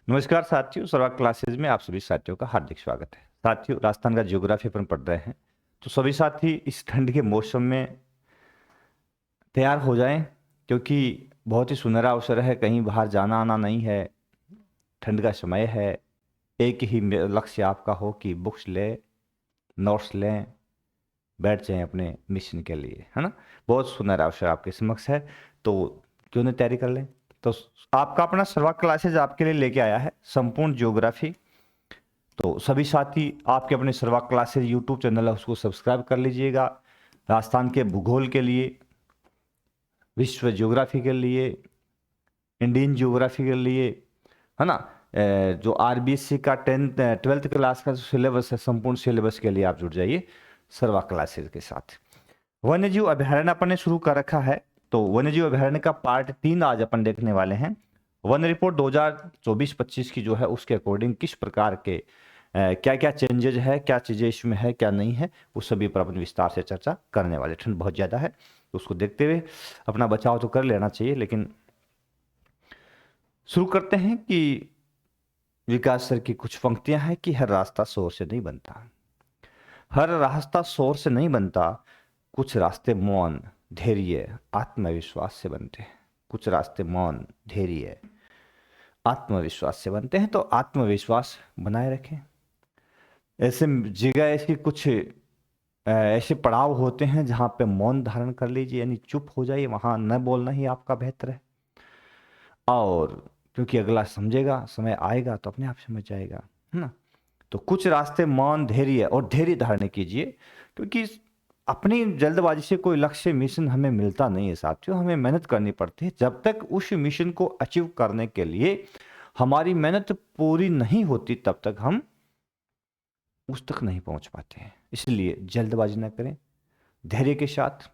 नमस्कार साथियों, सर्वा क्लासेज में आप सभी साथियों का हार्दिक स्वागत है। साथियों, राजस्थान का ज्योग्राफी अपन पढ़ रहे हैं, तो सभी साथी इस ठंड के मौसम में तैयार हो जाएं, क्योंकि बहुत ही सुनहरा अवसर है। कहीं बाहर जाना आना नहीं है, ठंड का समय है। एक ही लक्ष्य आपका हो कि बुक्स लें, नोट्स लें, बैठ जाएं अपने मिशन के लिए, है ना। बहुत सुनहरा अवसर आपके समक्ष है, तो क्यों नहीं तैयारी कर लें। तो आपका अपना सर्वा क्लासेज आपके लिए लेके आया है संपूर्ण ज्योग्राफी। तो सभी साथी आपके अपने सर्वा क्लासेज यूट्यूब चैनल है, उसको सब्सक्राइब कर लीजिएगा। राजस्थान के भूगोल के लिए, विश्व ज्योग्राफी के लिए, इंडियन ज्योग्राफी के लिए, है ना। जो आरबीएससी का 12th क्लास का सिलेबस है, संपूर्ण सिलेबस के लिए आप जुड़ जाइए सर्वा क्लासेज के साथ। वन्यजीव अभयारण्य अपन ने शुरू कर रखा है, तो वन्यजीव अभयारण्य का पार्ट 3 आज अपन देखने वाले हैं। वन रिपोर्ट 2024-25 की जो है, उसके अकॉर्डिंग किस प्रकार के क्या क्या चेंजेज है, क्या चीजें इसमें है, क्या नहीं है, उस सभी पर अपन विस्तार से चर्चा करने वाले। ठंड बहुत ज्यादा है, तो उसको देखते हुए अपना बचाव तो कर लेना चाहिए। लेकिन शुरू करते हैं कि विकास सर की कुछ पंक्तियां हैं कि हर रास्ता शोर से नहीं बनता, हर रास्ता शोर से नहीं बनता, कुछ रास्ते मौन, धैर्य, आत्मविश्वास से बनते हैं। कुछ रास्ते मौन, धैर्य, आत्मविश्वास से बनते हैं, तो आत्मविश्वास बनाए रखें। ऐसे जगह ऐसी कुछ ऐसे पड़ाव होते हैं जहां पे मौन धारण कर लीजिए, यानी चुप हो जाइए, वहां न बोलना ही आपका बेहतर है। और क्योंकि अगला समझेगा, समय आएगा तो अपने आप समझ जाएगा, है ना। तो कुछ रास्ते मौन, धैर्य और धैर्य धारण कीजिए, क्योंकि अपनी जल्दबाजी से कोई लक्ष्य मिशन हमें मिलता नहीं है साथियों। हमें मेहनत करनी पड़ती है। जब तक उस मिशन को अचीव करने के लिए हमारी मेहनत पूरी नहीं होती, तब तक हम उस तक नहीं पहुंच पाते हैं। इसलिए जल्दबाजी न करें, धैर्य के साथ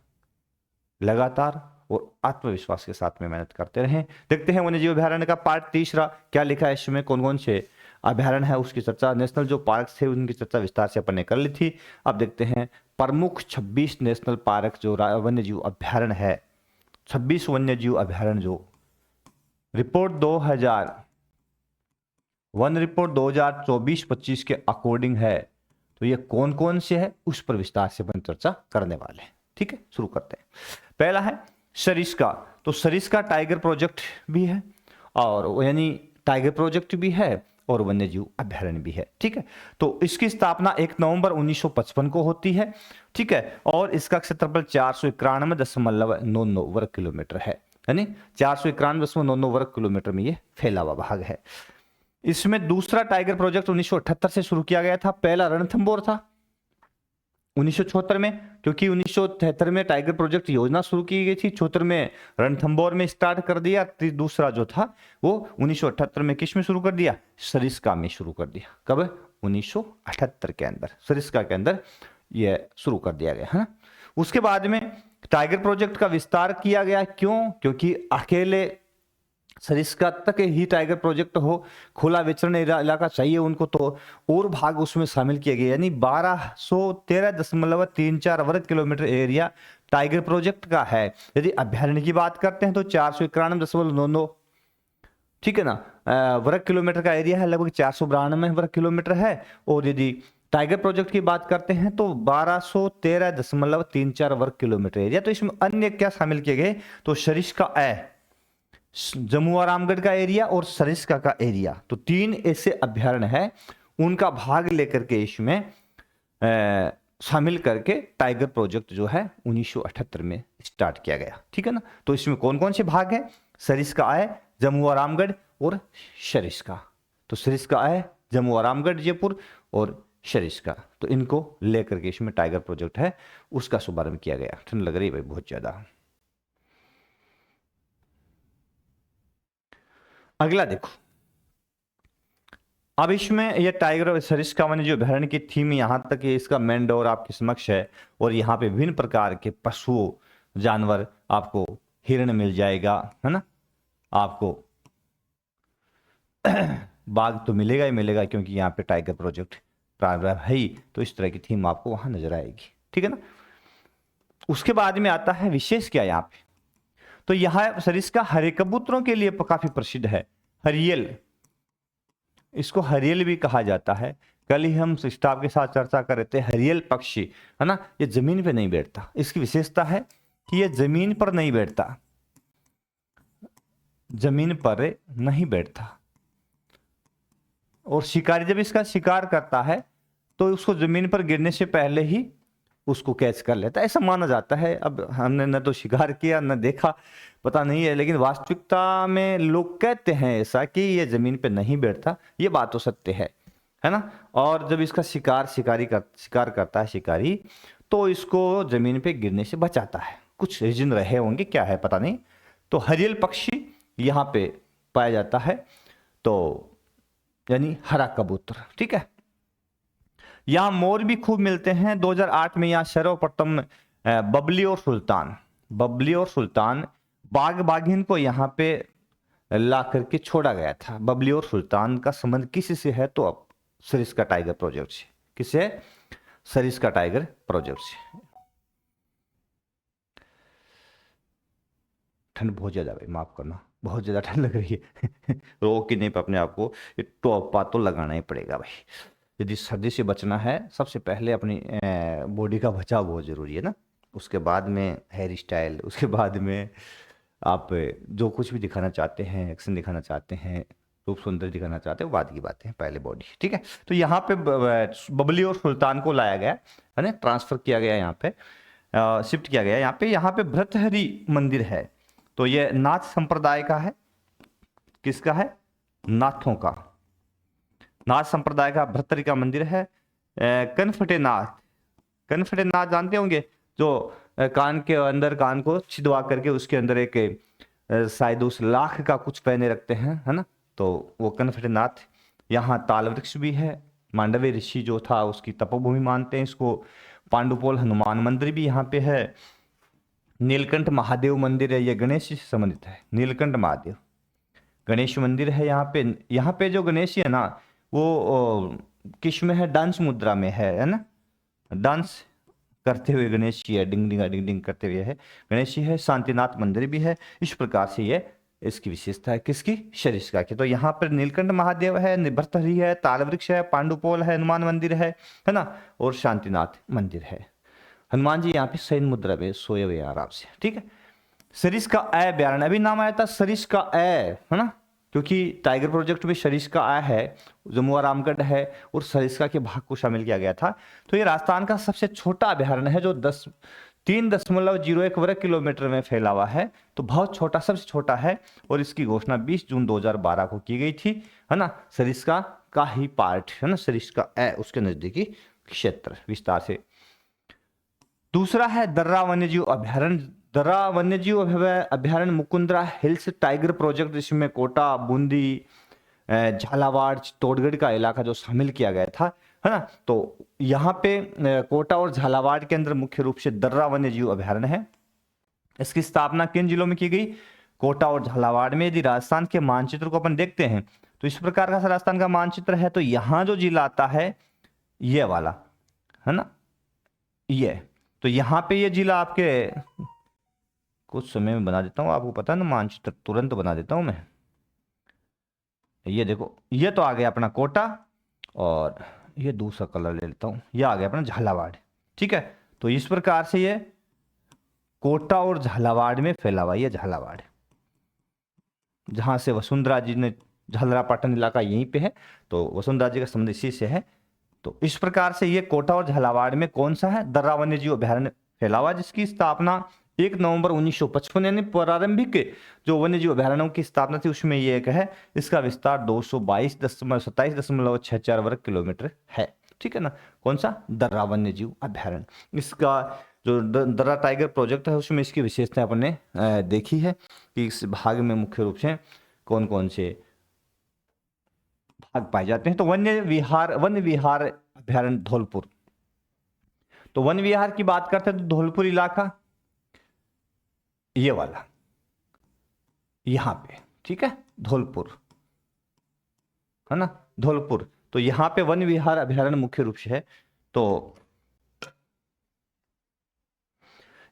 लगातार और आत्मविश्वास के साथ में मेहनत करते रहें। देखते हैं वन्यजीव अभयारण्य का पार्ट 3 क्या लिखा है इसमें, कौन कौन से अभयारण्य है उसकी चर्चा। नेशनल जो पार्क थे उनकी चर्चा विस्तार से अपन ने कर ली थी। अब देखते हैं प्रमुख 26 नेशनल पार्क जो वन्यजीव अभयारण्य है, 26 वन्यजीव अभयारण्य जो रिपोर्ट 2000 वन रिपोर्ट 2024-25 के अकॉर्डिंग है, तो ये कौन कौन से है उस पर विस्तार से अपन चर्चा करने वाले हैं। ठीक है, शुरू करते हैं। पहला है सरिस्का। तो सरिस्का टाइगर प्रोजेक्ट भी है, और यानी टाइगर प्रोजेक्ट भी है और वन्यजीव अभयारण्य भी है। ठीक है, तो इसकी स्थापना 1 नवंबर 1955 को होती है। ठीक है, और इसका क्षेत्रफल 491.99 वर्ग किलोमीटर है, यानी 491.99 वर्ग किलोमीटर में ये फैला हुआ भाग है। इसमें दूसरा टाइगर प्रोजेक्ट 1978 से शुरू किया गया था। पहला रणथंबोर था 1974 में, क्योंकि 1973 में टाइगर प्रोजेक्ट योजना शुरू की गई थी, 74 में रणथंबोर में स्टार्ट कर दिया। दूसरा जो था वो 1978 में किस में शुरू कर दिया, सरिस्का में शुरू कर दिया। कब, 1978 के अंदर सरिस्का के अंदर ये शुरू कर दिया गया है। उसके बाद में टाइगर प्रोजेक्ट का विस्तार किया गया। क्यों, क्योंकि अकेले सरिस्का तक ही टाइगर प्रोजेक्ट हो, खुला विचरण इलाका चाहिए उनको, तो और भाग उसमें शामिल किए गए, यानी 1213.34 वर्ग किलोमीटर एरिया टाइगर प्रोजेक्ट का है। यदि अभ्यारण्य की बात करते हैं तो 491.99, ठीक है ना, वर्ग किलोमीटर का एरिया है, लगभग 492 वर्ग किलोमीटर है। और यदि टाइगर प्रोजेक्ट की बात करते हैं तो 1213.34 वर्ग किलोमीटर एरिया। तो इसमें अन्य क्या शामिल किए गए, तो सरिस्का जम्मू और रामगढ़ का एरिया और सरिस्का का एरिया, तो 3 ऐसे अभ्यारण्य है, उनका भाग लेकर के इसमें शामिल करके टाइगर प्रोजेक्ट जो है 1978 में स्टार्ट किया गया। ठीक है ना, तो इसमें कौन कौन से भाग है, सरिस्का जम्मू और रामगढ़ और सरिस्का। तो सरिस्का जम्मू और रामगढ़ जयपुर और सरिस्का, तो इनको लेकर के इसमें टाइगर प्रोजेक्ट है, उसका शुभारंभ किया गया। ठंड लग रही है भाई बहुत ज्यादा। अगला देखो, अब इसमें यह टाइगर और सरिस्का वन्य जो अभयारण्य की थीम यहां तक है, इसका मेन डोर आपके समक्ष है। और यहाँ पे विभिन्न प्रकार के पशुओं, जानवर, आपको हिरण मिल जाएगा, है ना, आपको बाघ तो मिलेगा ही मिलेगा, क्योंकि यहाँ पे टाइगर प्रोजेक्ट प्रारंभ है ही, तो इस तरह की थीम आपको वहां नजर आएगी। ठीक है ना। उसके बाद में आता है विशेष क्या यहाँ पे, तो यहाँ सरिस्का हरे कबूतरों के लिए काफी प्रसिद्ध है। हरियल इसको हरियल भी कहा जाता है। कल ही हम स्टाफ के साथ चर्चा कर रहे थे, हरियल पक्षी है ना, ये जमीन पे नहीं बैठता। इसकी विशेषता है कि ये जमीन पर नहीं बैठता, जमीन पर नहीं बैठता। और शिकारी जब इसका शिकार करता है तो उसको जमीन पर गिरने से पहले ही उसको कैच कर लेता है, ऐसा माना जाता है। अब हमने न तो शिकार किया न देखा, पता नहीं है, लेकिन वास्तविकता में लोग कहते हैं ऐसा कि ये जमीन पे नहीं बैठता। ये बात तो सत्य है ना। और जब इसका शिकार करता है शिकारी, तो इसको जमीन पे गिरने से बचाता है। कुछ रीजन रहे होंगे, क्या है पता नहीं। तो हरियल पक्षी यहाँ पे पाया जाता है, तो यानी हरा कबूतर, ठीक है। यहाँ मोर भी खूब मिलते हैं। 2008 में यहाँ सर्वप्रथम बबली और सुल्तान बाघ बाघिन को यहाँ पे ला करके छोड़ा गया था। बबली और सुल्तान का संबंध किसी से है, तो अब सरिस्का टाइगर प्रोजेक्ट से। किसे? सरिस्का टाइगर प्रोजेक्ट से। ठंड बहुत ज्यादा भाई, माफ करना, बहुत ज्यादा ठंड लग रही है। रोक ही नहीं पे अपने आप को, ये टोपा तो लगाना ही पड़ेगा भाई। यदि सर्दी से बचना है, सबसे पहले अपनी बॉडी का बचाव बहुत जरूरी है ना। उसके बाद में हेयर स्टाइल, उसके बाद में आप जो कुछ भी दिखाना चाहते हैं, एक्शन दिखाना चाहते हैं, रूप सुंदर दिखाना चाहते हैं, वो बाद की बातें हैं, पहले बॉडी, ठीक है। तो यहाँ पे बबली और सुल्तान को लाया गया है ना, ट्रांसफर किया गया, यहाँ पे शिफ्ट किया गया। यहाँ पे भर्तहरि मंदिर है। तो ये नाथ संप्रदाय का है। किसका है? नाथों का। नाथ संप्रदाय का भर्तहरि का मंदिर है। कनफटे नाथ जानते होंगे, जो कान के अंदर कान को छिदवा करके उसके अंदर एक शायद उस लाख का कुछ पहने रखते हैं, है ना। तो वो कनफटे नाथ। यहाँ ताल वृक्ष भी है। मांडव्य ऋषि जो था उसकी तपोभूमि मानते हैं इसको। पांडुपोल हनुमान मंदिर भी यहाँ पे है। नीलकंठ महादेव मंदिर है, ये गणेश जी से संबंधित है। नीलकंठ महादेव गणेश मंदिर है यहाँ पे। यहाँ पे जो गणेश जी है ना, वो किस में है? डांस मुद्रा में है ना। डांस करते हुए गणेश जी है, डिंग डिंग डिंग डिंग करते हुए है गणेश जी है। शांतिनाथ मंदिर भी है। इस प्रकार से ये इसकी विशेषता है। किसकी? सरिस्का की। तो यहाँ पर नीलकंठ महादेव है, भर्तहरि है, ताल वृक्ष है, पांडुपोल है, हनुमान मंदिर है ना, और शांतिनाथ मंदिर है। हनुमान जी यहाँ पे शयन मुद्रा पे सोए हुए आराम से, ठीक है। सरिस्का अभयारण्य, अभी नाम आया था सरिस्का है ना, क्योंकि टाइगर प्रोजेक्ट में सरिस्का है, जमुआ रामगढ़ है, और सरिस्का के भाग को शामिल किया गया था। तो ये राजस्थान का सबसे छोटा अभयारण्य है, जो 3.01 वर्ग किलोमीटर में फैला हुआ है। तो बहुत छोटा, सबसे छोटा है। और इसकी घोषणा 20 जून 2012 को की गई थी, है ना। सरिस्का का ही पार्ट है ना, सरिस्का उसके नजदीकी क्षेत्र विस्तार से। दूसरा है दर्रा वन्यजीव अभयारण्य। दर्रा वन्यजीव अभयारण्य मुकुंदरा हिल्स टाइगर प्रोजेक्ट, जिसमें कोटा, बूंदी, झालावाड़, चित्तौड़गढ़ का इलाका जो शामिल किया गया था, है ना। तो यहाँ पे कोटा और झालावाड़ के अंदर मुख्य रूप से दर्रा वन्यजीव अभयारण्य है। इसकी स्थापना किन जिलों में की गई? कोटा और झालावाड़ में। यदि राजस्थान के मानचित्र को अपन देखते हैं, तो इस प्रकार का राजस्थान का मानचित्र है। तो यहाँ जो जिला आता है, ये वाला, है ना, ये। तो यहाँ पे ये जिला आपके कुछ समय में बना देता हूँ, आपको पता है ना, मानचित्र तुरंत बना देता हूँ मैं। ये देखो, ये तो आ गया अपना कोटा, और ये दूसरा कलर ले लेता हूँ, ये आ गया अपना झालावाड़, ठीक है। तो इस प्रकार से ये कोटा और झालावाड़ में फैला हुआ, ये झालावाड़, जहां से वसुंधरा जी ने, झालरापाटन इलाका यहीं पे है, तो वसुंधरा जी का संबंध इसी से है। तो इस प्रकार से ये कोटा और झालावाड़ में कौन सा है? दर्रा वन्यजीव अभयारण्य फैला हुआ, जिसकी स्थापना 1 नवंबर 1955, यानी प्रारंभिक जो वन्यजीव अभयारण्यों की स्थापना थी उसमें ये एक है। इसका विस्तार 227.64 वर्ग किलोमीटर है, ठीक है ना। कौन सा? दर्रा वन्यजीव अभयारण्य। इसका जो दर्रा टाइगर प्रोजेक्ट है, उसमें इसकी विशेषताएं अपन ने देखी है कि इस भाग में मुख्य रूप से कौन कौन से भाग पाए जाते हैं। तो वन्य विहार अभयारण्य धौलपुर। तो वन विहार की बात करते हैं तो धौलपुर इलाका, ये वाला यहां पे, ठीक है, धौलपुर, है ना, धौलपुर। तो यहां पे वन विहार अभयारण्य मुख्य रूप से है। तो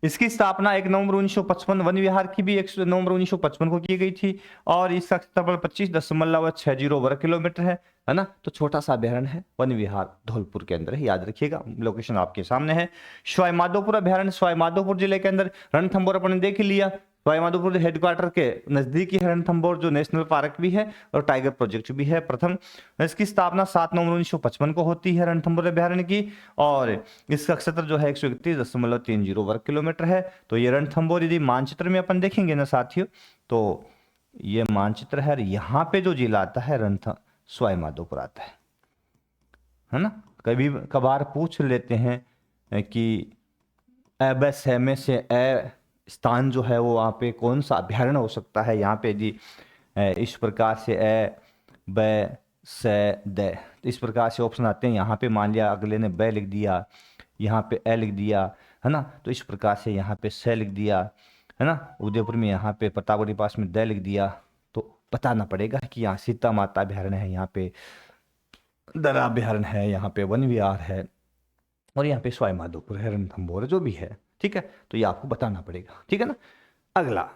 इसकी स्थापना 1 नवंबर 1955 वन विहार की भी 1 नवंबर 1955 को की गई थी और इसका क्षेत्रफल 25.60 वर्ग किलोमीटर है ना। तो छोटा सा अभ्यारण्य है, वन विहार धौलपुर के अंदर है, याद रखिएगा, लोकेशन आपके सामने है। सवाई माधोपुर अभ्यारण्य सवाई माधोपुर जिले के अंदर, रणथंभौर अपन ने देख लिया, सवाई माधोपुर हेडक्वार्टर के नजदीक ही है रणथंभौर, जो नेशनल पार्क भी है और टाइगर प्रोजेक्ट भी है। प्रथम इसकी स्थापना 7 नवंबर 1955 को होती है रणथंभौर अभ्यारण्य की, और इसका क्षेत्र जो है 131.30 वर्ग किलोमीटर है। तो ये रणथंभौर यदि मानचित्र में अपन देखेंगे ना साथियों, तो ये मानचित्र है, यहाँ पे जो जिला आता है रणथंभौर सवाई माधोपुर आता है ना। कभी कभार पूछ लेते हैं कि बस में से स्थान जो है वो वहाँ पे कौन सा अभ्यारण्य हो सकता है। यहाँ पे यदि इस प्रकार से ब से द, इस प्रकार से ऑप्शन आते हैं। यहाँ पे मान लिया अगले ने ब लिख दिया, यहाँ पे ए लिख दिया, है ना। तो इस प्रकार से यहाँ पे से लिख दिया, है ना। उदयपुर में यहाँ पे प्रतापगढ़ पास में द लिख दिया, तो बताना पड़ेगा कि यहाँ सीता माता अभ्यारण्य है, यहाँ पे दरा अभ्यारण्य है, यहाँ पे वन विहार है, और यहाँ पे सवाई माधोपुर है, रणथंभौर जो भी है, ठीक है। तो ये आपको बताना पड़ेगा, ठीक है ना। अगला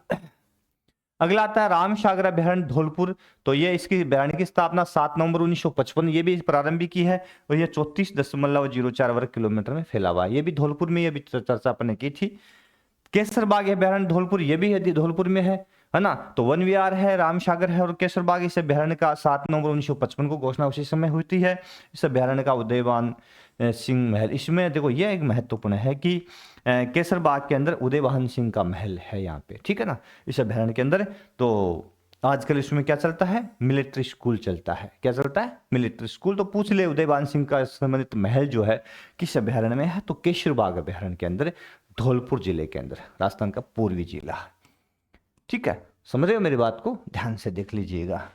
अगला आता है रामसागर अभ्यारण्य धौलपुर। तो ये इसकी अभ्यारण्य की स्थापना 7 नवंबर 1955, ये भी प्रारंभिक की है, और ये 34.04 वर्ग किलोमीटर में फैला हुआ है। ये भी धौलपुर में, ये भी चर्चा अपन ने की थी। केसरबाग अभ्यारण्य धौलपुर, ये भी यदि धौलपुर में है ना। तो वन विहार है, रामसागर है और केसरबाग। इस अभ्यारण्य का 7 नवंबर 1955 को घोषणा उसी समय हुई है। इस अभ्यारण्य का उदयवान सिंह महल, इसमें देखो ये एक महत्वपूर्ण है कि केसरबाग के अंदर उदयवान सिंह का महल है यहाँ पे, ठीक है ना, इस अभ्यारण्य के अंदर। तो आजकल इसमें क्या चलता है, मिलिट्री स्कूल चलता है। क्या चलता है, मिलिट्री स्कूल। तो पूछ ले उदयवान सिंह का संबंधित महल जो है किस अभ्यारण्य में है, तो केसरबाग अभ्यारण्य के अंदर, धौलपुर जिले के अंदर, राजस्थान का पूर्वी जिला, ठीक है। समझ रहे हो मेरी बात को, ध्यान से देख लीजिएगा।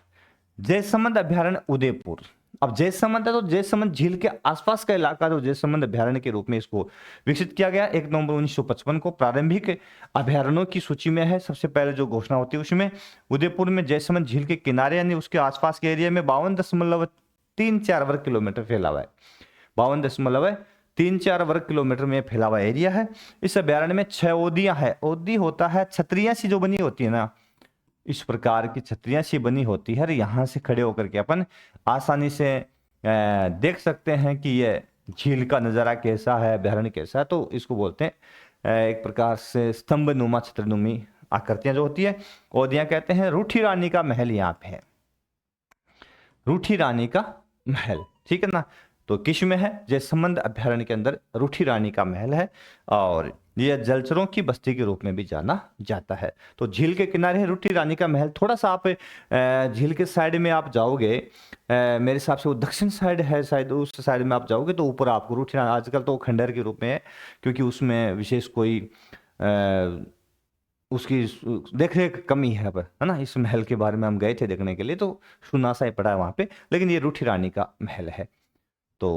जयसमंद अभ्यारण्य उदयपुर। अब जयसमंद है तो जयसमंद झील के आसपास का इलाका जो जयसमंद अभ्यारण्य के रूप में इसको विकसित किया गया 1 नवंबर 1955 को। प्रारंभिक अभ्यारण्यों की सूची में है, सबसे पहले जो घोषणा होती है उसमें उदयपुर में जयसमंद झील के किनारे यानी उसके आसपास के एरिया में 52.34 वर्ग किलोमीटर फैला हुआ है। 52.34 वर्ग किलोमीटर में फैला हुआ एरिया है। इस अभ्यारण्य में 6 ओदियां है। ओदी होता है छतरियां सी जो बनी होती है ना, इस प्रकार की छतरियां सी बनी होती है। यहां से खड़े होकर के अपन आसानी से देख सकते हैं कि ये झील का नज़ारा कैसा है, अभ्यारण्य कैसा है। तो इसको बोलते हैं एक प्रकार से स्तंभ नुमा छत्रनुमी आकृतियां जो होती है, ओदियां कहते हैं। रूठी रानी का महल यहाँ पे है, रूठी रानी का महल, ठीक है ना। तो किस में है, जयसमंद अभ्यारण्य के अंदर रूठी रानी का महल है, और यह जलचरों की बस्ती के रूप में भी जाना जाता है। तो झील के किनारे है रूठी रानी का महल। थोड़ा सा आप झील के साइड में आप जाओगे, मेरे हिसाब से वो दक्षिण साइड है शायद, उस साइड में आप जाओगे तो ऊपर आपको रूठी रानी, आजकल तो खंडहर के रूप में है क्योंकि उसमें विशेष कोई उसकी देख रेख कमी है अब, है ना। इस महल के बारे में हम गए थे देखने के लिए, तो सुना सा ही पड़ा है वहाँ पे, लेकिन ये रूठी रानी का महल है। तो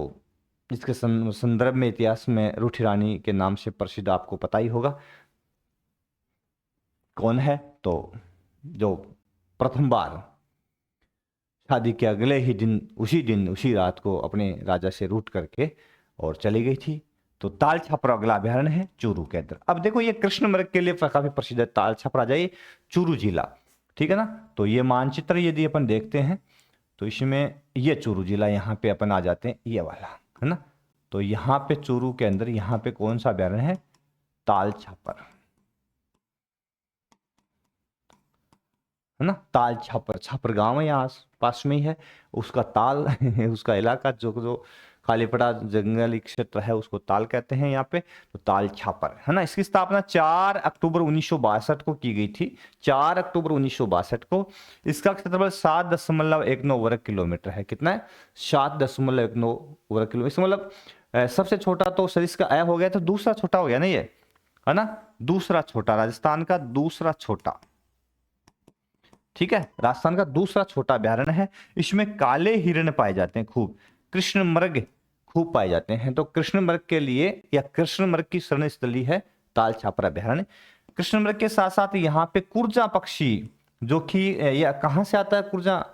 इसके संदर्भ में इतिहास में रूठी रानी के नाम से प्रसिद्ध आपको पता ही होगा कौन है। तो जो प्रथम बार शादी के अगले ही दिन उसी रात को अपने राजा से रूठ करके और चली गई थी। तो ताल छापरा अगला अभ्यारण्य है चूरू के अंदर। अब देखो ये कृष्ण मृग के लिए काफी प्रसिद्ध है ताल छापरा, जाइए चूरू जिला, ठीक है ना। तो ये मानचित्र यदि अपन देखते हैं तो इसमें ये चूरू जिला यहाँ पे अपन आ जाते हैं, ये वाला, है ना। तो यहाँ पे चूरू के अंदर यहाँ पे कौन सा अभ्यारण्य है, ताल छापर, है ना। ताल छापर, छापर गांव है यहाँ पास में ही है, उसका ताल उसका इलाका जो जो खाली पड़ा जंगली क्षेत्र है उसको ताल कहते हैं यहाँ पे। तो ताल छापर, है ना। इसकी स्थापना 4 अक्टूबर 1962 को की गई थी, 4 अक्टूबर 1962 को। इसका क्षेत्रफल 7.19 वर्ग किलोमीटर है। कितना है, 7.19 वर्ग किलोमीटर। इसका मतलब सबसे छोटा तो सरिस का हो गया, तो दूसरा छोटा हो गया ना ये, है ना। दूसरा छोटा, राजस्थान का दूसरा छोटा, ठीक है, राजस्थान का दूसरा छोटा अभ्यारण्य है। इसमें काले हिरण पाए जाते हैं खूब, कृष्ण मृग खूब पाए जाते हैं। तो कृष्ण मृग के लिए या कृष्ण मृग की शरण स्थली है ताल छापर अभ्यारण्य। कृष्ण मृग के साथ साथ यहाँ पे कुर्जा पक्षी, जो कि यह कहां से आता है कुर्जा,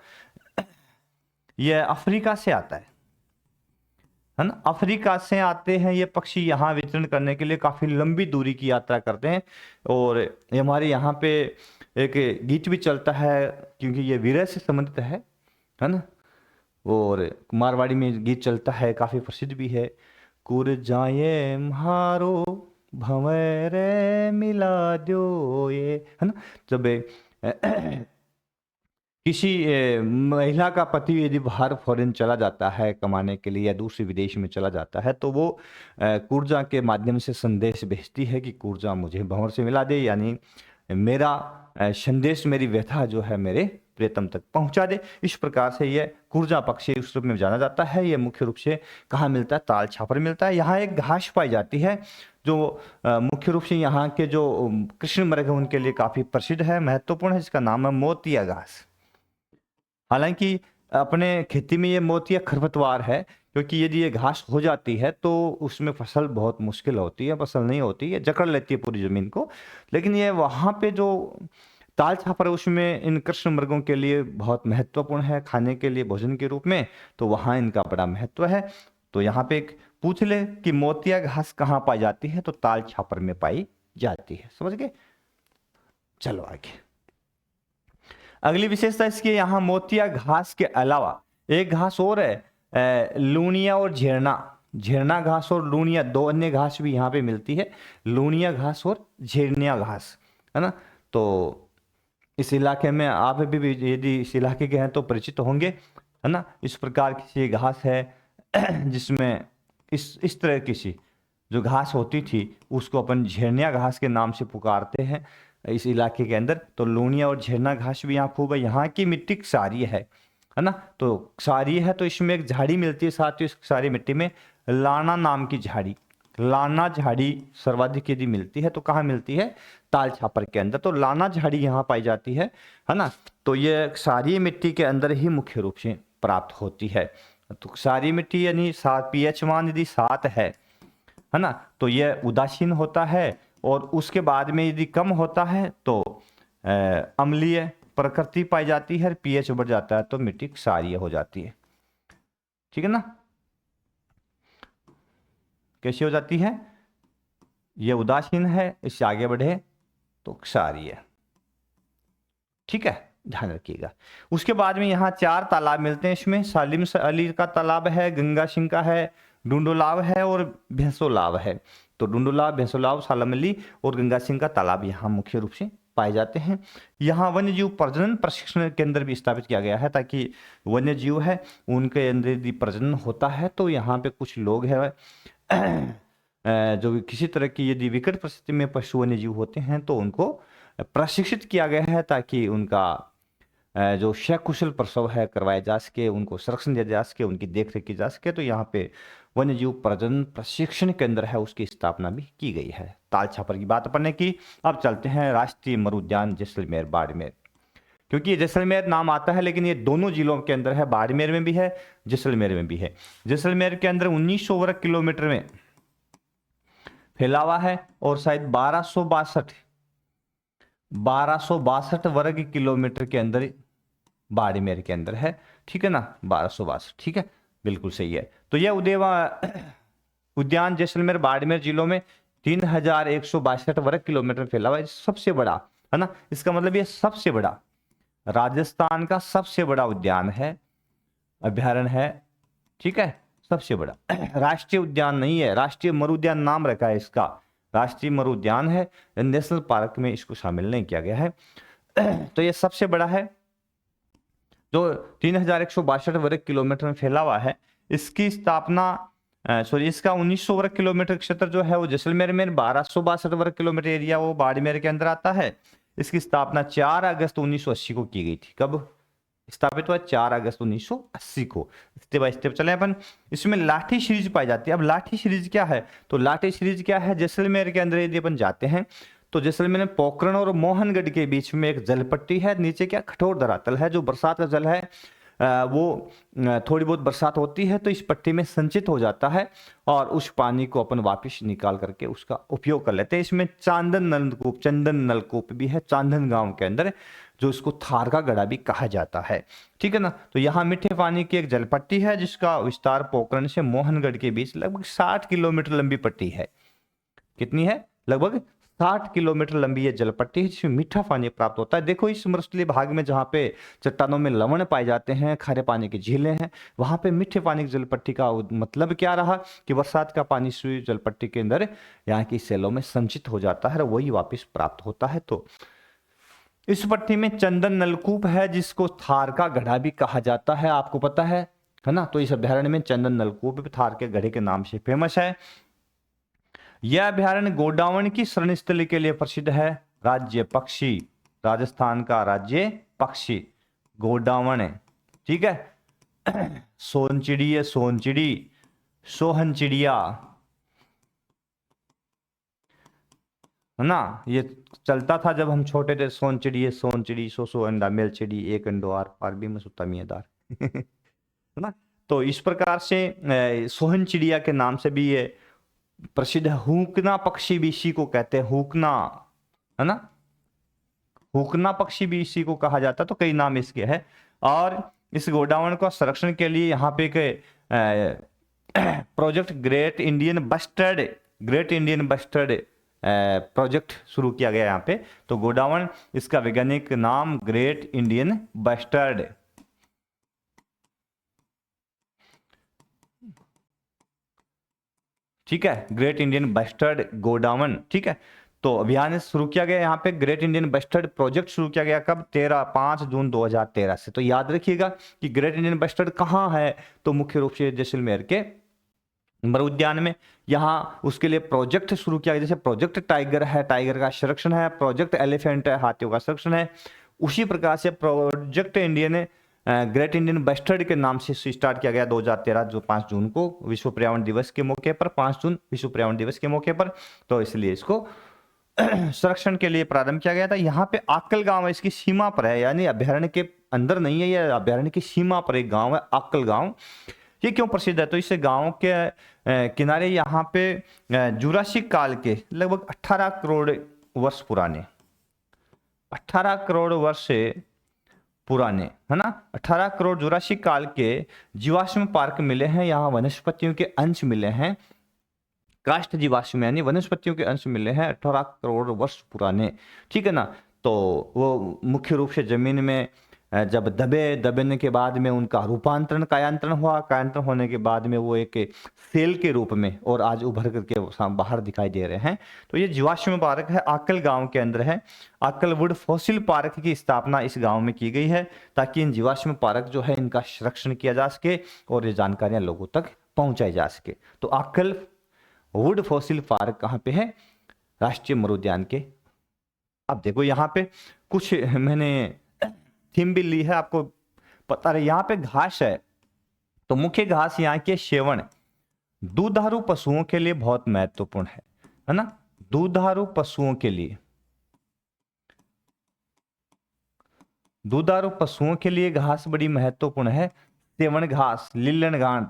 यह अफ्रीका से आता है है ना। अफ्रीका से आते हैं ये पक्षी यहाँ विचरण करने के लिए, काफी लंबी दूरी की यात्रा करते हैं। और ये हमारे यहाँ पे एक गीत भी चलता है, क्योंकि ये विरह से संबंधित है ना। और मारवाड़ी में गीत चलता है, काफी प्रसिद्ध भी है। कुर जाए म्हारो भंवरे मिला दो ये, है ना। जब किसी महिला का पति यदि बाहर फॉरेन चला जाता है कमाने के लिए या दूसरे विदेश में चला जाता है, तो वो कुर्जा के माध्यम से संदेश भेजती है कि कुर्जा मुझे भंवर से मिला दे, यानी मेरा संदेश, मेरी व्यथा जो है मेरे प्रियतम तक पहुंचा दे। इस प्रकार से ये कुर्जा पक्षी उस रूप में जाना जाता है। ये मुख्य रूप से कहाँ मिलता है? ताल छापर मिलता है। यहाँ एक घास पाई जाती है जो मुख्य रूप से यहाँ के जो कृष्ण मृग हैं उनके लिए काफी प्रसिद्ध है, महत्वपूर्ण है, जिसका नाम है मोतिया घास। हालांकि अपने खेती में ये मोतिया खरपतवार है, क्योंकि यदि ये घास हो जाती है तो उसमें फसल बहुत मुश्किल होती है, फसल नहीं होती है, जकड़ लेती है पूरी जमीन को। लेकिन ये वहाँ पे जो ताल छापर है उसमें इन कृष्ण मृगों के लिए बहुत महत्वपूर्ण है, खाने के लिए भोजन के रूप में, तो वहाँ इनका बड़ा महत्व है। तो यहाँ पे एक पूछ ले कि मोतिया घास कहाँ पाई जाती है, तो ताल छापर में पाई जाती है। समझ गए? चलो आगे। अगली विशेषता इसकी, यहाँ मोतिया घास के अलावा एक घास और है, लूनिया और झेरना। झेरना घास और लूनिया, दो अन्य घास भी यहाँ पे मिलती है, लूनिया घास और झेरनिया घास, है ना। तो इस इलाके में आप भी यदि इस इलाके के हैं तो परिचित होंगे, है ना। इस प्रकार की घास है जिसमें इस तरह की सी जो घास होती थी उसको अपन झेरनिया घास के नाम से पुकारते हैं इस इलाके के अंदर। तो लूनिया और झेरना घास भी यहाँ खूब है। यहाँ की मिट्टी क्षारीय है ना। तो क्षारीय है तो इसमें एक झाड़ी मिलती है, साथ ही इस क्षारीय मिट्टी में लाना नाम की झाड़ी, लाना झाड़ी सर्वाधिक यदि मिलती है तो कहाँ मिलती है? ताल छापर के अंदर। तो लाना झाड़ी यहाँ पाई जाती है ना। तो ये क्षारीय मिट्टी के अंदर ही मुख्य रूप से प्राप्त होती है। तो क्षारीय मिट्टी यानी 7 pH मान यदि 7 है ना, तो यह उदासीन होता है। और उसके बाद में यदि कम होता है तो अम्लीय प्रकृति पाई जाती है, pH बढ़ जाता है तो मिट्टी क्षारीय हो जाती है। ठीक है ना। कैसी हो जाती है? ये उदासीन है, इससे आगे बढ़े तो क्षारीय। ठीक है, ध्यान रखिएगा। उसके बाद में यहाँ 4 तालाब मिलते हैं इसमें। सालिम अली का तालाब है, गंगा सिंह का है, डुंडुलाव है और भैंसोलाव है। तो डुंडुलाव, भैंसोलाव, सालम अली और गंगा सिंह का तालाब यहाँ मुख्य रूप से पाए जाते हैं। यहाँ वन्य जीव प्रजनन प्रशिक्षण केंद्र भी स्थापित किया गया है, ताकि वन्य जीव है उनके अंदर यदि प्रजनन होता है तो यहाँ पे कुछ लोग हैं जो किसी तरह की यदि विकट परिस्थिति में पशु वन्य जीव होते हैं तो उनको प्रशिक्षित किया गया है, ताकि उनका जो सकुशल प्रसव है करवाया जा सके, उनको संरक्षण दिया जा सके, उनकी देखरेख की जा सके। तो यहाँ पे वन्य जीव प्रजनन प्रशिक्षण केंद्र है, उसकी स्थापना भी की गई है। ताल छापर की बात अपन ने की। अब चलते हैं राष्ट्रीय मरुद्यान जैसलमेर बाड़मेर, क्योंकि ये जैसलमेर नाम आता है लेकिन ये दोनों जिलों के अंदर है, बाड़मेर में भी है, जैसलमेर में भी है। जैसलमेर के अंदर 1900 वर्ग किलोमीटर में फैला हुआ है और शायद 1262 वर्ग किलोमीटर के अंदर बाड़मेर के अंदर है। ठीक है ना, 1262। ठीक है, बिल्कुल सही है। तो यह उद्यान जैसलमेर बाड़मेर जिलों में 3162 वर्ग किलोमीटर फैला हुआ है। सबसे बड़ा है ना, इसका मतलब ये सबसे बड़ा राजस्थान का सबसे बड़ा उद्यान है, अभ्यारण्य है। ठीक है, सबसे बड़ा राष्ट्रीय उद्यान नहीं है, राष्ट्रीय मरुद्यान नाम रखा है इसका, राष्ट्रीय मरुद्यान है, नेशनल पार्क में इसको शामिल नहीं किया गया है। तो ये सबसे बड़ा है जो 3162 वर्ग किलोमीटर में फैला हुआ है। इसकी स्थापना इसका 1900 वर्ग किलोमीटर क्षेत्र जो है वो जैसलमेर में, 1262 वर्ग किलोमीटर एरिया वो बाड़मेर के अंदर आता है। इसकी स्थापना 4 अगस्त 1980 को की गई थी। कब स्थापित हुआ? 4 अगस्त 1980 को। स्टेप बाय स्टेप चले अपन। इसमें लाठी सीरीज पाई जाती है। अब लाठी सीरीज क्या है? तो लाठी सीरीज क्या है? जैसलमेर के अंदर यदि अपन जाते हैं तो जैसलमेर में पोखरण और मोहनगढ़ के बीच में एक जलपट्टी है, नीचे क्या कठोर धरातल है, जो बरसात का जल है वो थोड़ी बहुत बरसात होती है तो इस पट्टी में संचित हो जाता है और उस पानी को अपन वापस निकाल करके उसका उपयोग कर लेते हैं। इसमें चांदन नलकूप, चंदन नलकूप भी है चांदन गांव के अंदर, जो इसको थार का गड़ा भी कहा जाता है। ठीक है ना। तो यहाँ मीठे पानी की एक जलपट्टी है जिसका विस्तार पोखरण से मोहनगढ़ के बीच लगभग 60 किलोमीटर लंबी पट्टी है। कितनी है? लगभग 60 किलोमीटर लंबी ये जलपट्टी है जिसमें मीठा पानी प्राप्त होता है। देखो इस मरुस्थलीय भाग में जहाँ पे चट्टानों में लवण पाए जाते हैं, खारे पानी की झीलें हैं, वहां पे मीठे पानी की जलपट्टी का मतलब क्या रहा कि बरसात का पानी सुई जलपट्टी के अंदर यहाँ की सेलों में संचित हो जाता है और वही वापिस प्राप्त होता है। तो इस पट्टी में चंदन नलकूप है जिसको थार का गढ़ा भी कहा जाता है, आपको पता है ना। तो इस अभ्यारण्य में चंदन नलकूप भी थार के गढ़े के नाम से फेमस है। यह अभ्यारण्य गोडावण की शरण स्थली के लिए प्रसिद्ध है। राज्य पक्षी, राजस्थान का राज्य पक्षी गोडावण है। ठीक है। सोनचिड़ी है, सोनचिड़ी, सोहन चिड़िया, है ना। ये चलता था जब हम छोटे थे, सोनचिड़ी है, सोनचिड़ी, सो अंडा, मेल चिड़ी, एक अंडो आर पार भी में सुता मियादार। है ना। तो इस प्रकार से सोहन चिड़िया के नाम से भी ये प्रसिद्ध है। हुकना पक्षी भी इसी को कहते हैं, हुकना, है ना। हुकना पक्षी भी इसी को कहा जाता है। तो कई नाम इसके हैं। और इस गोडावण को संरक्षण के लिए यहाँ पे एक project great Indian bustard, great Indian bustard project शुरू किया गया यहाँ पे। तो गोडावण, इसका वैज्ञानिक नाम ग्रेट इंडियन बस्टर्ड। ठीक है, ग्रेट इंडियन बस्टर्ड गोडावण। ठीक है। तो अभियान शुरू किया गया यहाँ पे, ग्रेट इंडियन बस्टर्ड प्रोजेक्ट शुरू किया गया कब? 5 जून 2013 से। तो याद रखिएगा कि ग्रेट इंडियन बस्टर्ड कहाँ है, तो मुख्य रूप से जैसलमेर के मरु उद्यान में। यहाँ उसके लिए प्रोजेक्ट शुरू किया गया, जैसे प्रोजेक्ट टाइगर है, टाइगर का संरक्षण है, प्रोजेक्ट एलिफेंट है, हाथियों का संरक्षण है, उसी प्रकार से project Indian great Indian bustard के नाम से स्टार्ट किया गया 2013 जो 5 जून को, विश्व पर्यावरण दिवस के मौके पर, 5 जून विश्व पर्यावरण दिवस के मौके पर। तो इसलिए इसको संरक्षण के लिए प्रारंभ किया गया था। यहाँ पे आक्कल गांव है, इसकी सीमा पर है, यानी अभ्यारण्य के अंदर नहीं है, यह अभ्यारण्य की सीमा पर एक गांव है आक्कल गांव। ये क्यों प्रसिद्ध है? तो इस गांव के किनारे यहाँ पे जुरासिक काल के लगभग 18 करोड़ वर्ष पुराने, 18 करोड़ वर्ष से पुराने, है ना, 18 करोड़ जुरासिक काल के जीवाश्म पार्क मिले हैं। यहाँ वनस्पतियों के अंश मिले हैं, काष्ठ जीवाश्म यानी वनस्पतियों के अंश मिले हैं 18 करोड़ वर्ष पुराने। ठीक है ना। तो वो मुख्य रूप से जमीन में जब दबने के बाद में उनका रूपांतरण, कायांतरण हुआ, कायांतरण होने के बाद में वो एक सेल के रूप में और आज उभर करके बाहर दिखाई दे रहे हैं। तो ये जीवाश्म पार्क है, आक्कल गांव के अंदर है। आक्कल वुड फॉसिल पार्क की स्थापना इस गांव में की गई है ताकि इन जीवाश्म पार्क जो है इनका संरक्षण किया जा सके और ये जानकारियां लोगों तक पहुंचाई जा सके। तो आक्कल वुड फॉसिल पार्क कहाँ पे है? राष्ट्रीय मरुद्यान के। अब देखो यहाँ पे कुछ मैंने थीम भी ली है, आपको पता रहे। यहाँ पे घास है, तो मुख्य घास यहाँ के सेवण दूधारू पशुओं के लिए बहुत महत्वपूर्ण है ना। दूधारू पशुओं के लिए, दूधारू पशुओं के लिए घास बड़ी महत्वपूर्ण है। सेवण घास, लीलन घास,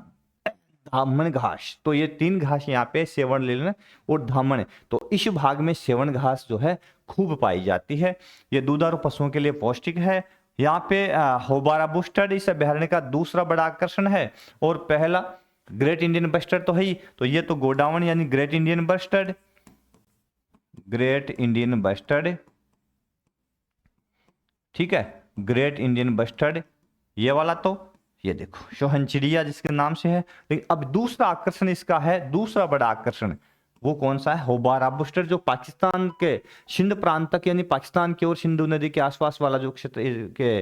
धामन घास। तो ये 3 घास यहाँ पे, सेवण, लीलन और धामन। तो इस भाग में सेवण घास जो है खूब पाई जाती है। ये दूधारू पशुओं के लिए पौष्टिक है। यहाँ पे होबारा बस्टर्ड इस अभ्यारण्य का दूसरा बड़ा आकर्षण है और पहला ग्रेट इंडियन बस्टर्ड तो है ही। तो ये तो गोडावण यानी great Indian bustard, great Indian bustard. ठीक है, ग्रेट इंडियन बस्टर्ड ये वाला। तो ये देखो सोहन चिड़िया जिसके नाम से है। लेकिन अब दूसरा आकर्षण इसका है, दूसरा बड़ा आकर्षण, वो कौन सा है? होबारा बस्टर्ड, जो पाकिस्तान के सिंध प्रांत तक यानी पाकिस्तान की और सिंधु नदी के आसपास वाला जो क्षेत्र के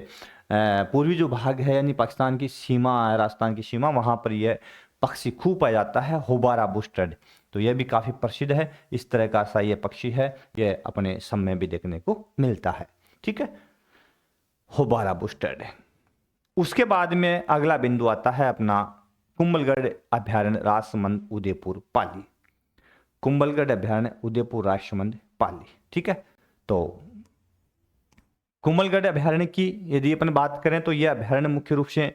पूर्वी जो भाग है यानी पाकिस्तान की सीमा है, राजस्थान की सीमा, वहां पर यह पक्षी खूब पाया जाता है, होबारा बस्टर्ड। तो यह भी काफी प्रसिद्ध है। इस तरह का सा ये पक्षी है, यह अपने सम में भी देखने को मिलता है। ठीक है, होबारा बस्टर्ड। उसके बाद में अगला बिंदु आता है अपना कुंभलगढ़ अभ्यारण्य, राजसमंद, उदयपुर, पाली। कुंभलगढ़ अभ्यारण्य, उदयपुर, राजसमंद, पाली। ठीक है। तो कुंभलगढ़ अभयारण्य की यदि अपन बात करें तो यह अभयारण्य मुख्य रूप से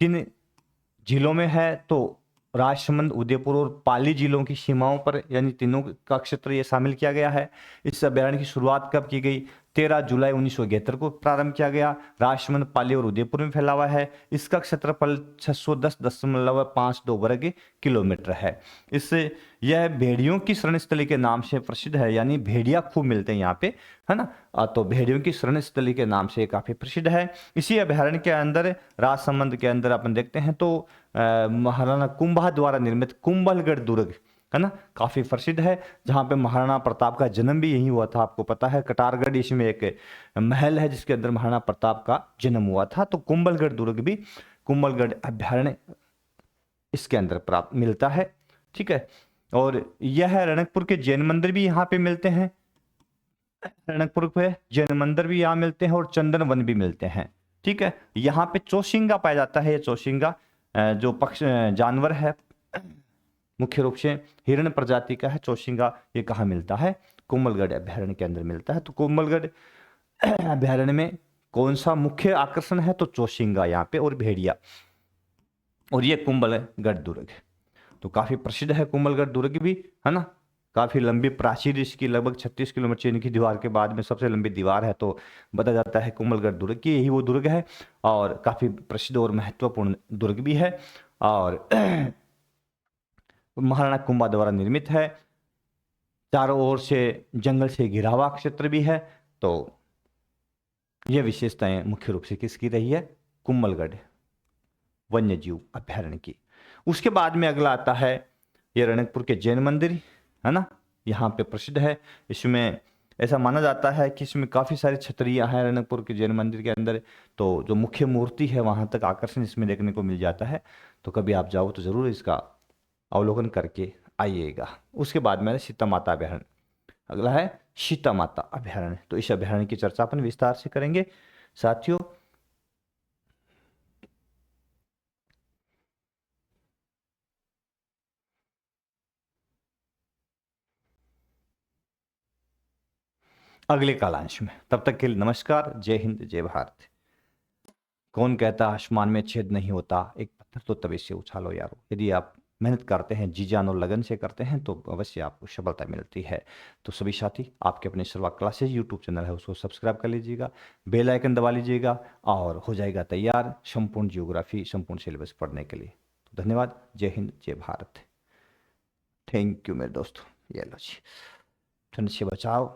किन जिलों में है, तो राजसमंद, उदयपुर और पाली जिलों की सीमाओं पर, यानी तीनों का क्षेत्र ये शामिल किया गया है। इस अभयारण्य की शुरुआत कब की गई? 13 जुलाई 1971 को प्रारंभ किया गया। राजसमंद, पाली और उदयपुर में फैला हुआ है। इसका क्षेत्रफल 610.52 वर्ग किलोमीटर है। इससे यह भेड़ियों की शरण स्थली के नाम से प्रसिद्ध है, यानी भेड़िया खूब मिलते हैं यहाँ पे, है ना। तो भेड़ियों की शरण स्थली के नाम से काफी प्रसिद्ध है। इसी अभयारण्य के अंदर, राजसमंद के अंदर अपन देखते हैं तो महाराणा कुंभा द्वारा निर्मित कुंभलगढ़ दुर्ग, है ना, काफी प्रसिद्ध है, जहां पे महाराणा प्रताप का जन्म भी यही हुआ था। आपको पता है, कटारगढ़ इसमें एक महल है जिसके अंदर महाराणा प्रताप का जन्म हुआ था। तो कुंभलगढ़ दुर्ग भी कुंभलगढ़ अभयारण्य इसके अंदर प्राप्त मिलता है। ठीक है, और यह रणकपुर के जैन मंदिर भी यहाँ पे मिलते हैं। रणकपुर पे जैन मंदिर भी यहाँ मिलते हैं और चंदन वन भी मिलते हैं। ठीक है, यहाँ पे चौसिंगा पाया जाता है। ये चौसिंगा जो पक्ष जानवर है, मुख्य रूप से हिरण प्रजाति का है चौसिंगा। ये कहाँ मिलता है? कुंभलगढ़ अभयारण्य के अंदर मिलता है। तो कुंभलगढ़ अभयारण्य में कौन सा मुख्य आकर्षण है? तो चौसिंगा यहाँ पे और भेड़िया, और ये कुंभलगढ़ दुर्ग। तो काफी प्रसिद्ध है कुंभलगढ़ दुर्ग भी, है ना। काफी लंबी प्राचीर इसकी, लगभग 36 किलोमीटर चीन की दीवार के बाद में सबसे लंबी दीवार है। तो बताया जाता है कुंभलगढ़ दुर्ग की यही वो दुर्ग है, और काफी प्रसिद्ध और महत्वपूर्ण दुर्ग भी है, और महाराणा कुंभा द्वारा निर्मित है। चारों ओर से जंगल से घिरा हुआ क्षेत्र भी है। तो यह विशेषताएं मुख्य रूप से किसकी रही है? कुंभलगढ़ वन्य जीव अभयारण्य की। उसके बाद में अगला आता है ये रणकपुर के जैन मंदिर, है ना, यहाँ पे प्रसिद्ध है। इसमें ऐसा माना जाता है कि इसमें काफी सारी छतरियां हैं रणकपुर के जैन मंदिर के अंदर। तो जो मुख्य मूर्ति है वहां तक आकर्षण इसमें देखने को मिल जाता है। तो कभी आप जाओ तो जरूर इसका अवलोकन करके आइएगा। उसके बाद में सीता माता अभयारण्य, अगला है सीता माता अभयारण्य। तो इस अभयारण्य की चर्चा अपन विस्तार से करेंगे साथियों। अगले कालांश में, तब तक के लिए नमस्कार, जय हिंद, जय भारत। कौन कहता आसमान में छेद नहीं होता, एक पत्थर तो तभी से उछालो यारो। यदि आप मेहनत करते हैं, जी जान और लगन से करते हैं, तो अवश्य आपको सफलता मिलती है। तो सभी साथी, आपके अपने सर्वा क्लासेज यूट्यूब चैनल है, उसको सब्सक्राइब कर लीजिएगा, बेल आइकन दबा लीजिएगा, और हो जाएगा तैयार संपूर्ण जियोग्राफी, संपूर्ण सिलेबस पढ़ने के लिए। तो धन्यवाद, जय हिंद, जय भारत। थैंक यू मेरे दोस्तों। ये लो जी, ठंड से बचाओ।